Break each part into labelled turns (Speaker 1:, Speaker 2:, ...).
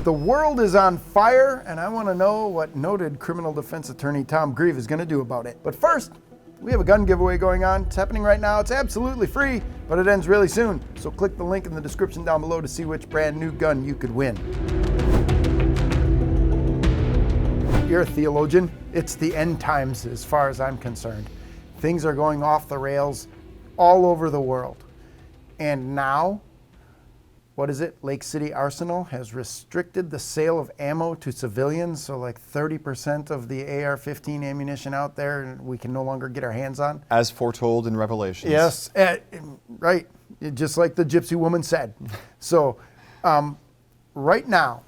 Speaker 1: The world is on fire, and I want to know what noted criminal defense attorney Tom Grieve is going to do about it. But first, we have a gun giveaway going on. It's happening right now. It's absolutely free, but it ends really soon. So click the link in the description down below to see which brand new gun you could win. You're a theologian. It's the end times as far as I'm concerned. Things are going off the rails all over the world. And now, what is it? Lake City Arsenal has restricted the sale of ammo to civilians. So like 30% of the AR-15 ammunition out there we can no longer get our hands on.
Speaker 2: As foretold in Revelations.
Speaker 1: Yes, right. Just like the gypsy woman said. So right now,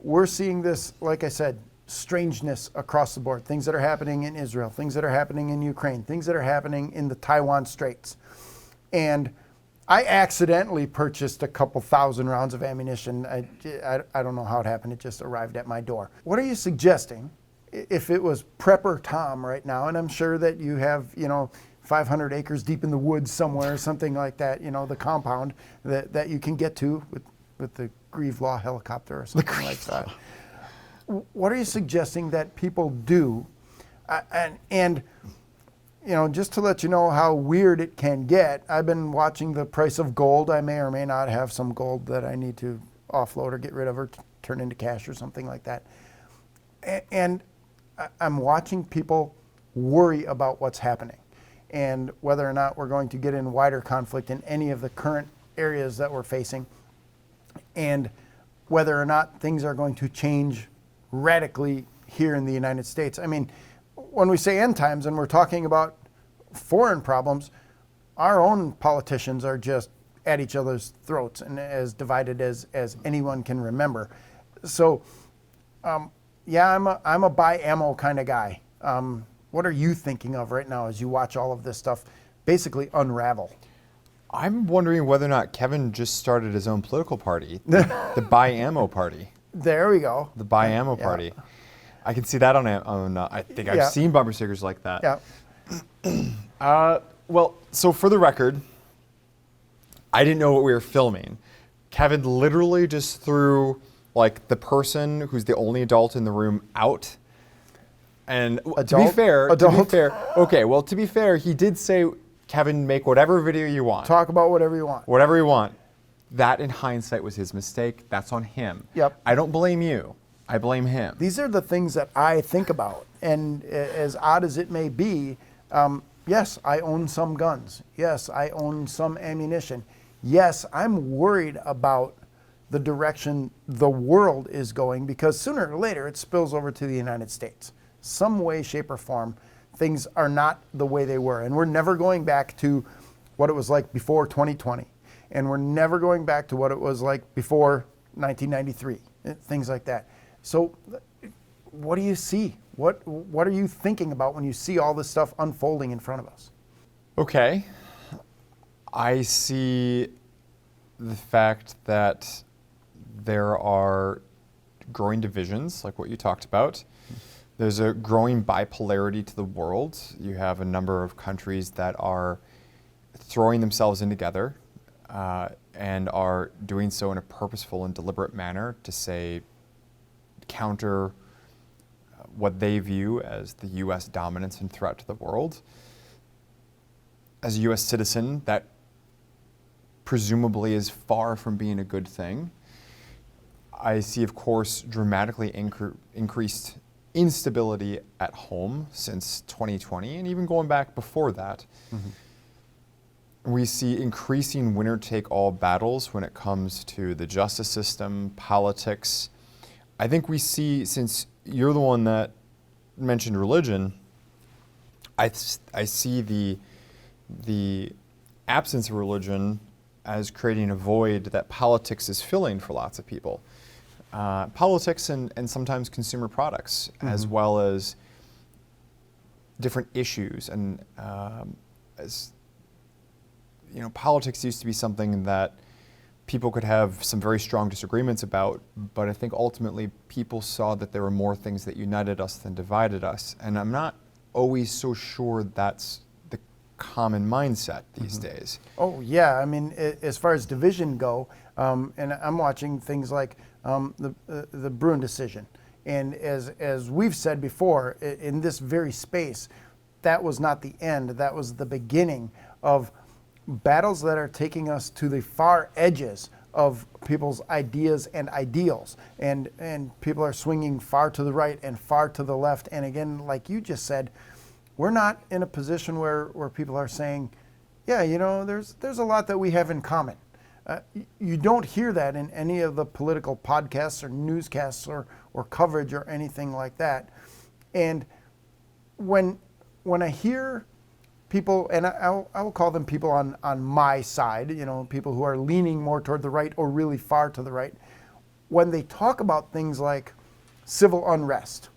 Speaker 1: we're seeing this, like I said, strangeness across the board. Things that are happening in Israel, things that are happening in Ukraine, things that are happening in the Taiwan Straits. And I accidentally purchased a couple thousand rounds of ammunition. I don't know how it happened. It just arrived at my door. What are you suggesting if it was Prepper Tom right now? And I'm sure that you have, 500 acres deep in the woods somewhere, something like that, the compound that you can get to with the Grieve Law helicopter or something like that. What are you suggesting that people do? And just to let you know how weird it can get, I've been watching the price of gold. I may or may not have some gold that I need to offload or get rid of or turn into cash or something like that. And I'm watching people worry about what's happening and whether or not we're going to get in wider conflict in any of the current areas that we're facing, and whether or not things are going to change radically here in the United States. I mean, when we say end times and we're talking about foreign problems, our own politicians are just at each other's throats and as divided as anyone can remember. So, yeah, I'm a buy ammo kind of guy. What are you thinking of right now as you watch all of this stuff basically unravel?
Speaker 2: I'm wondering whether or not Kevin just started his own political party, the Buy Ammo Party.
Speaker 1: There we go.
Speaker 2: The Buy Ammo Party. I can see that on I think I've seen bumper stickers like that.
Speaker 1: Yeah.
Speaker 2: Well, so for the record, I didn't know what we were filming. Kevin literally just threw like the person who's the only adult in the room out. And to be fair, okay, well, to be fair, he did say, Kevin, make whatever video you want.
Speaker 1: Talk about whatever you want.
Speaker 2: Whatever you want. That, in hindsight, was his mistake. That's on him.
Speaker 1: Yep.
Speaker 2: I don't blame you. I blame him.
Speaker 1: These are the things that I think about. And as odd as it may be, yes, I own some guns. Yes, I own some ammunition. Yes, I'm worried about the direction the world is going, because sooner or later it spills over to the United States. Some way, shape, or form, things are not the way they were. And we're never going back to what it was like before 2020. And we're never going back to what it was like before 1993, things like that. So what do you see? What are you thinking about when you see all this stuff unfolding in front of us?
Speaker 2: Okay. I see the fact that there are growing divisions, like what you talked about. There's a growing bipolarity to the world. You have a number of countries that are throwing themselves in together and are doing so in a purposeful and deliberate manner to say, counter what they view as the U.S. dominance and threat to the world. As a U.S. citizen, that presumably is far from being a good thing. I see, of course, dramatically increased instability at home since 2020, and even going back before that. Mm-hmm. We see increasing winner-take-all battles when it comes to the justice system, politics. I think we see, since you're the one that mentioned religion, I see the absence of religion as creating a void that politics is filling for lots of people. Politics and sometimes consumer products, mm-hmm. as well as different issues. And as politics used to be something that people could have some very strong disagreements about, but I think ultimately people saw that there were more things that united us than divided us. And I'm not always so sure that's the common mindset these mm-hmm. days.
Speaker 1: Oh yeah, I mean, as far as division go, and I'm watching things like the Bruin decision. And as we've said before, in this very space, that was not the end. That was the beginning of battles that are taking us to the far edges of people's ideas and ideals. And people are swinging far to the right and far to the left. And again, like you just said, we're not in a position where people are saying, yeah, there's a lot that we have in common. You don't hear that in any of the political podcasts or newscasts or coverage or anything like that. And when I hear people, and I will call them people on my side, people who are leaning more toward the right or really far to the right, when they talk about things like civil unrest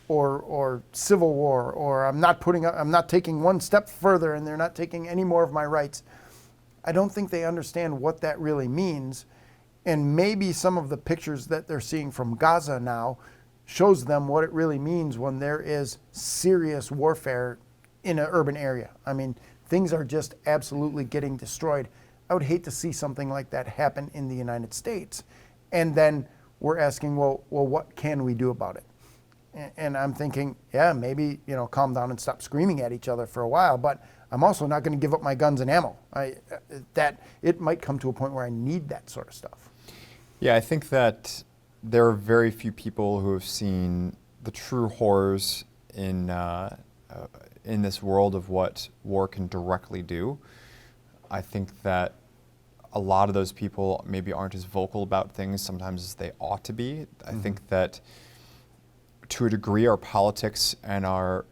Speaker 1: or civil war, or I'm not taking one step further and they're not taking any more of my rights, I don't think they understand what that really means. And maybe some of the pictures that they're seeing from Gaza now shows them what it really means when there is serious warfare in an urban area. I mean, things are just absolutely getting destroyed. I would hate to see something like that happen in the United States. And then we're asking, well, what can we do about it? And I'm thinking, yeah, maybe, calm down and stop screaming at each other for a while, but I'm also not going to give up my guns and ammo. That it might come to a point where I need that sort of stuff.
Speaker 2: Yeah, I think that there are very few people who have seen the true horrors in this world of what war can directly do. I think that a lot of those people maybe aren't as vocal about things sometimes as they ought to be. I think that to a degree our politics and our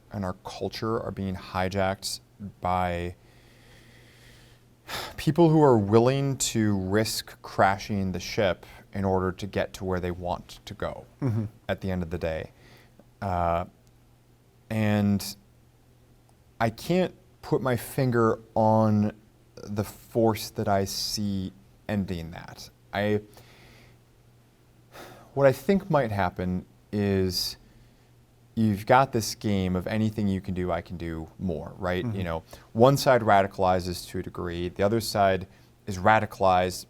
Speaker 2: culture are being hijacked by people who are willing to risk crashing the ship in order to get to where they want to go at the end of the day. And I can't put my finger on the force that I see ending that. What I think might happen is you've got this game of anything you can do, I can do more, right? One side radicalizes to a degree, the other side is radicalized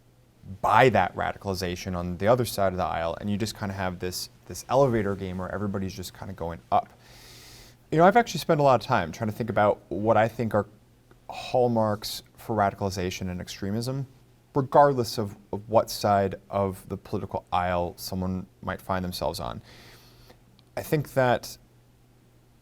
Speaker 2: by that radicalization on the other side of the aisle, and you just kind of have this elevator game where everybody's just kind of going up. I've actually spent a lot of time trying to think about what I think are hallmarks for radicalization and extremism, regardless of what side of the political aisle someone might find themselves on. I think that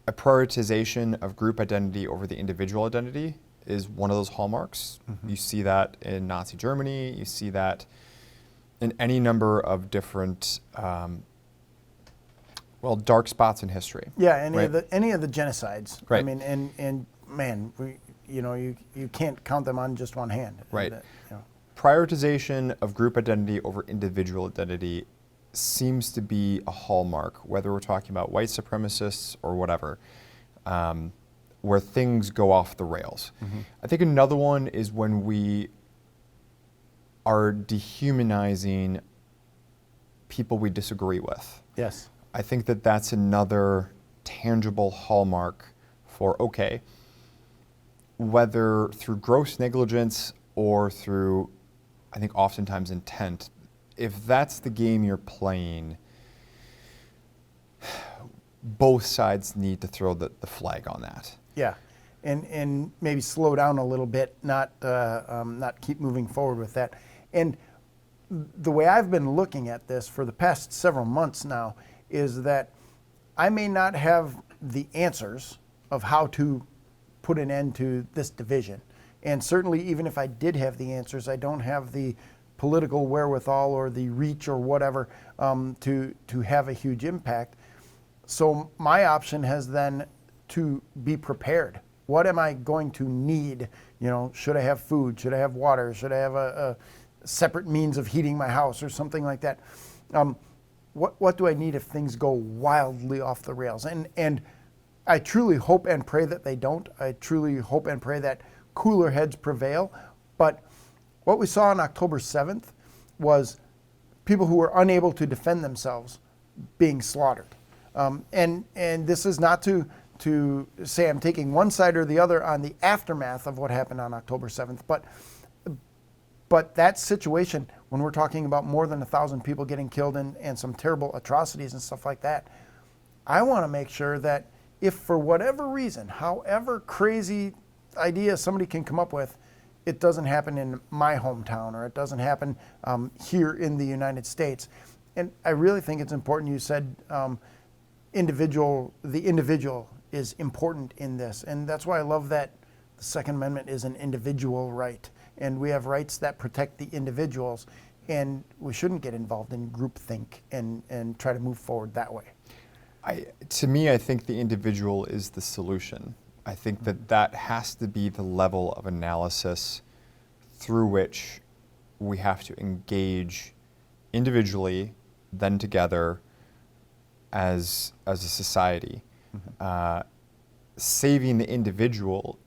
Speaker 2: a prioritization of group identity over the individual identity is one of those hallmarks. You see that in Nazi Germany, you see that in any number of different dark spots in history.
Speaker 1: Yeah, any of the genocides.
Speaker 2: Right.
Speaker 1: I mean, and man, you can't count them on just one hand.
Speaker 2: Right. Prioritization of group identity over individual identity seems to be a hallmark, whether we're talking about white supremacists or whatever, where things go off the rails. I think another one is when we are dehumanizing people we disagree with.
Speaker 1: Yes.
Speaker 2: I think that that's another tangible hallmark for, okay, whether through gross negligence or through, I think oftentimes intent, if that's the game you're playing, both sides need to throw the flag on that.
Speaker 1: Yeah, and maybe slow down a little bit, not keep moving forward with that. And the way I've been looking at this for the past several months now is that I may not have the answers of how to put an end to this division. And certainly even if I did have the answers, I don't have the political wherewithal or the reach or whatever to have a huge impact. So my option has then to be prepared. What am I going to need? Should I have food? Should I have water? Should I have a separate means of heating my house or something like that? What do I need if things go wildly off the rails? And I truly hope and pray that they don't. I truly hope and pray that cooler heads prevail. But what we saw on October 7th was people who were unable to defend themselves being slaughtered. And this is not to say I'm taking one side or the other on the aftermath of what happened on October 7th, but But that situation, when we're talking about more than 1,000 people getting killed and some terrible atrocities and stuff like that, I want to make sure that if for whatever reason, however crazy idea somebody can come up with, it doesn't happen in my hometown or it doesn't happen here in the United States. And I really think it's important. You said the individual is important in this. And that's why I love that the Second Amendment is an individual right. And we have rights that protect the individuals. And we shouldn't get involved in groupthink and try to move forward that way.
Speaker 2: To me, I think the individual is the solution. I think that has to be the level of analysis through which we have to engage individually, then together as a society. Saving the individual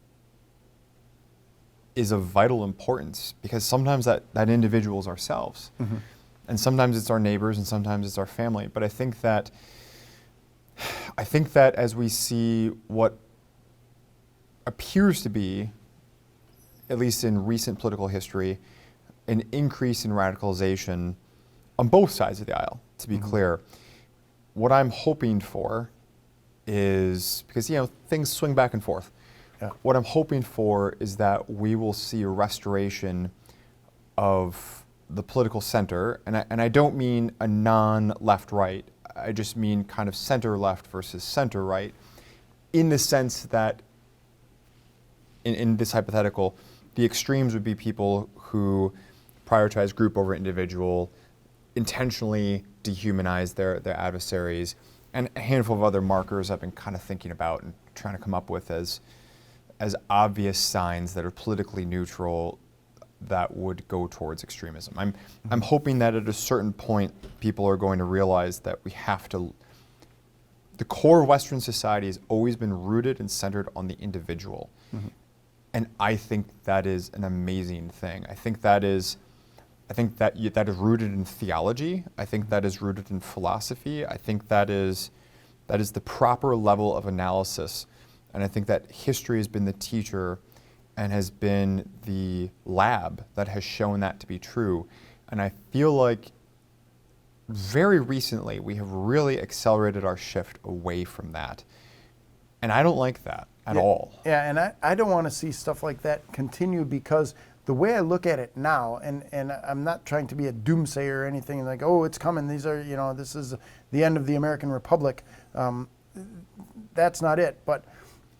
Speaker 2: is of vital importance because sometimes that individual is ourselves. And sometimes it's our neighbors and sometimes it's our family. But I think that as we see what appears to be, at least in recent political history, an increase in radicalization on both sides of the aisle, to be clear. What I'm hoping for is, because things swing back and forth, what I'm hoping for is that we will see a restoration of the political center, and I don't mean a non-left-right, I just mean kind of center-left versus center-right, in the sense that in this hypothetical, the extremes would be people who prioritize group over individual, intentionally dehumanize their adversaries, and a handful of other markers I've been kind of thinking about and trying to come up with as obvious signs that are politically neutral that would go towards extremism. I'm hoping that at a certain point, people are going to realize that we have to. The core of Western society has always been rooted and centered on the individual. And I think that is an amazing thing. I think that is rooted in theology. I think that is rooted in philosophy. I think that is the proper level of analysis. And I think that history has been the teacher and has been the lab that has shown that to be true. And I feel like very recently we have really accelerated our shift away from that. And I don't like that at all.
Speaker 1: Yeah, and I don't want to see stuff like that continue, because the way I look at it now, and I'm not trying to be a doomsayer or anything like, oh, it's coming, these are, this is the end of the American Republic. That's not it. But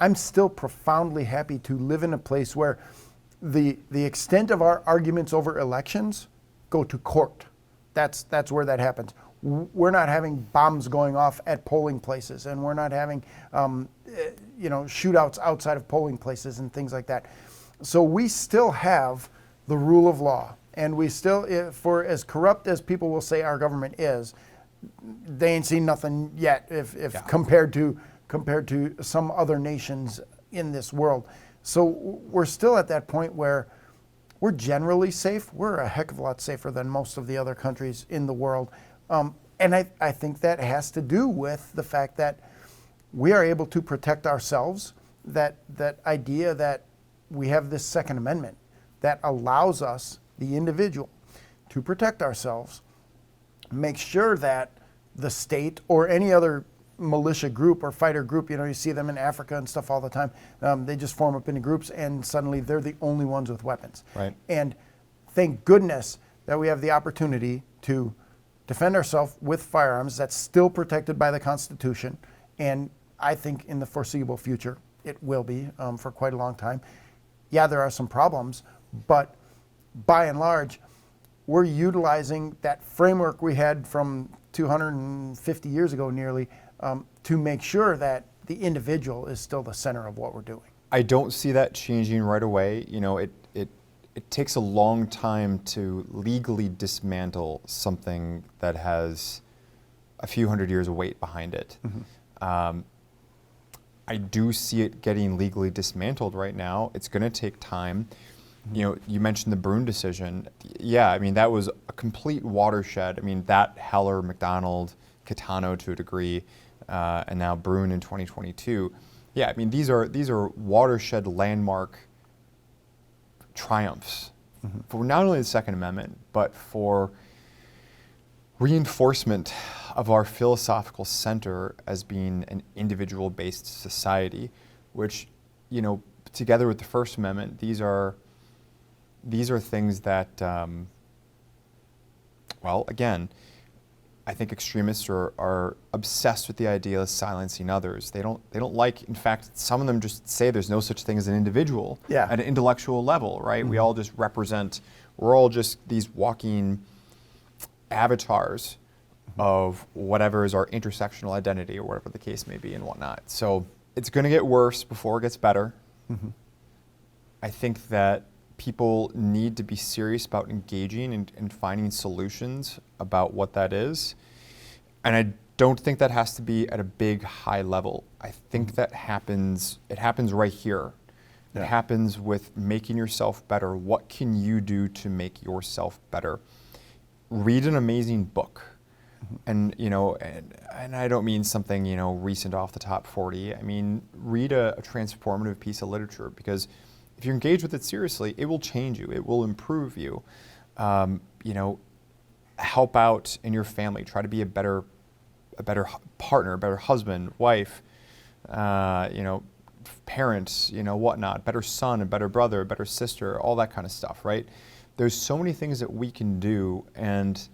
Speaker 1: I'm still profoundly happy to live in a place where the extent of our arguments over elections go to court. That's where that happens. We're not having bombs going off at polling places, and we're not having shootouts outside of polling places and things like that. So we still have the rule of law, and we still, for as corrupt as people will say our government is, they ain't seen nothing yet if compared to some other nations in this world. So we're still at that point where we're generally safe. We're a heck of a lot safer than most of the other countries in the world. And I think that has to do with the fact that we are able to protect ourselves, that idea that we have this Second Amendment that allows us, the individual, to protect ourselves, make sure that the state or any other militia group or fighter group, you see them in Africa and stuff all the time, they just form up into groups and suddenly they're the only ones with weapons.
Speaker 2: Right.
Speaker 1: And thank goodness that we have the opportunity to defend ourselves with firearms that's still protected by the Constitution, and I think in the foreseeable future it will be for quite a long time. Yeah, there are some problems, but by and large, we're utilizing that framework we had from 250 years ago nearly to make sure that the individual is still the center of what we're doing.
Speaker 2: I don't see that changing right away. It takes a long time to legally dismantle something that has a few hundred years of weight behind it. I do see it getting legally dismantled right now. It's going to take time. You mentioned the Brune decision. Yeah, that was a complete watershed. That Heller, McDonald, Catano to a degree, and now Brune in 2022. Yeah, these are watershed landmark triumphs for not only the Second Amendment, but for reinforcement of our philosophical center as being an individual-based society, which, together with the First Amendment, these are things that, again, I think extremists are obsessed with the idea of silencing others. They don't like, in fact, some of them just say there's no such thing as an individual at an intellectual level, right? We all just we're all just these walking avatars of whatever is our intersectional identity or whatever the case may be and whatnot. So it's going to get worse before it gets better. I think that people need to be serious about engaging and finding solutions about what that is. And I don't think that has to be at a big, high level. I think it happens right here. It happens with making yourself better. What can you do to make yourself better? Read an amazing book. And, and I don't mean something, recent off the top 40. I mean, read a transformative piece of literature, because if you engage with it seriously, it will change you. It will improve you. Help out in your family. Try to be a better partner, a better husband, wife, parents, whatnot. Better son, a better brother, a better sister, all that kind of stuff, right? There's so many things that we can do, and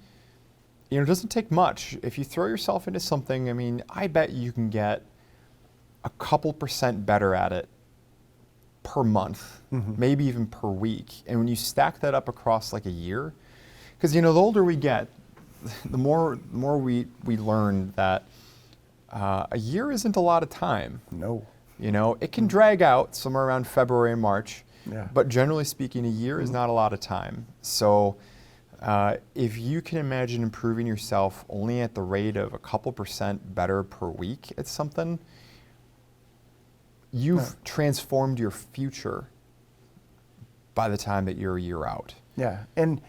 Speaker 2: it doesn't take much. If you throw yourself into something, I mean, I bet you can get a couple % better at it per month, maybe even per week. And when you stack that up across like a year, because the older we get, the more we learn that a year isn't a lot of time.
Speaker 1: No.
Speaker 2: It can drag out somewhere around February and March,
Speaker 1: Yeah.
Speaker 2: but generally speaking, a year is not a lot of time. So if you can imagine improving yourself only at the rate of a couple % better per week at something, you've transformed your future by the time that you're a year out.
Speaker 1: Yeah, and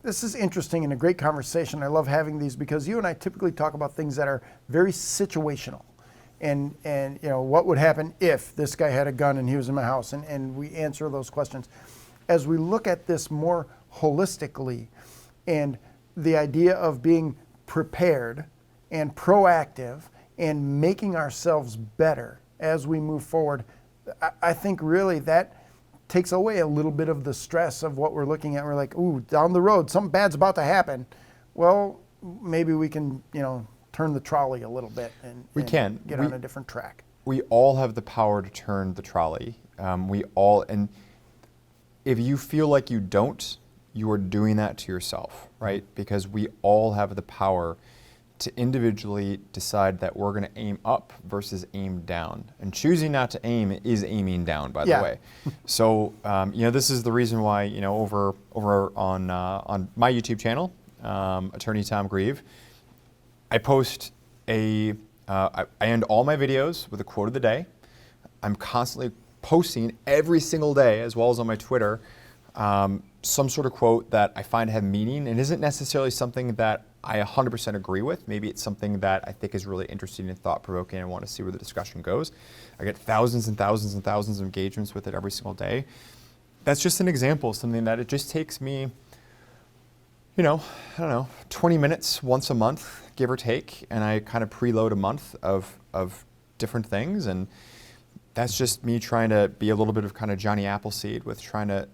Speaker 1: this is interesting and a great conversation. I love having these because you and I typically talk about things that are very situational. And what would happen if this guy had a gun and he was in my house, and we answer those questions. As we look at this more holistically, and the idea of being prepared and proactive and making ourselves better as we move forward, I think really that takes away a little bit of the stress of what we're looking at. We're like, ooh, down the road, something bad's about to happen. Well, maybe we can, turn the trolley a little bit and get on a different track.
Speaker 2: We all have the power to turn the trolley. And if you feel like you don't, you are doing that to yourself, right? Because we all have the power to individually decide that we're going to aim up versus aim down. And choosing not to aim is aiming down, by the way. So, this is the reason why, over on my YouTube channel, Attorney Tom Grieve, I post I end all my videos with a quote of the day. I'm constantly posting every single day, as well as on my Twitter, some sort of quote that I find have meaning and isn't necessarily something that I 100% agree with. Maybe it's something that I think is really interesting and thought-provoking and I want to see where the discussion goes. I get thousands and thousands and thousands of engagements with it every single day. That's just an example of something that it just takes me, 20 minutes once a month, give or take, and I kind of preload a month of different things. And that's just me trying to be a little bit of kind of Johnny Appleseed with trying to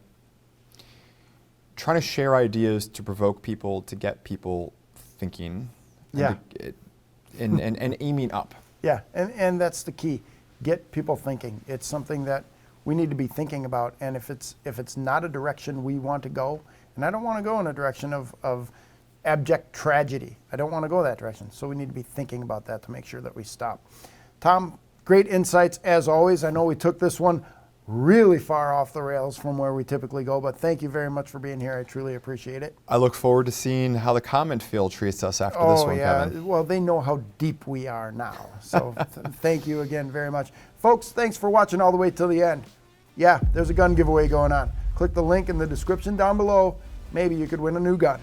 Speaker 2: share ideas to provoke people, to get people thinking, and aiming up.
Speaker 1: Yeah, and that's the key. Get people thinking. It's something that we need to be thinking about, and if it's not a direction we want to go, and I don't want to go in a direction of abject tragedy. I don't want to go that direction. So we need to be thinking about that to make sure that we stop. Tom, great insights as always. I know we took this one really far off the rails from where we typically go, but thank you very much for being here. I truly appreciate it.
Speaker 2: I look forward to seeing how the comment field treats us after this one, Kevin.
Speaker 1: Well, they know how deep we are now. So thank you again very much. Folks, thanks for watching all the way till the end. Yeah, there's a gun giveaway going on. Click the link in the description down below. Maybe you could win a new gun.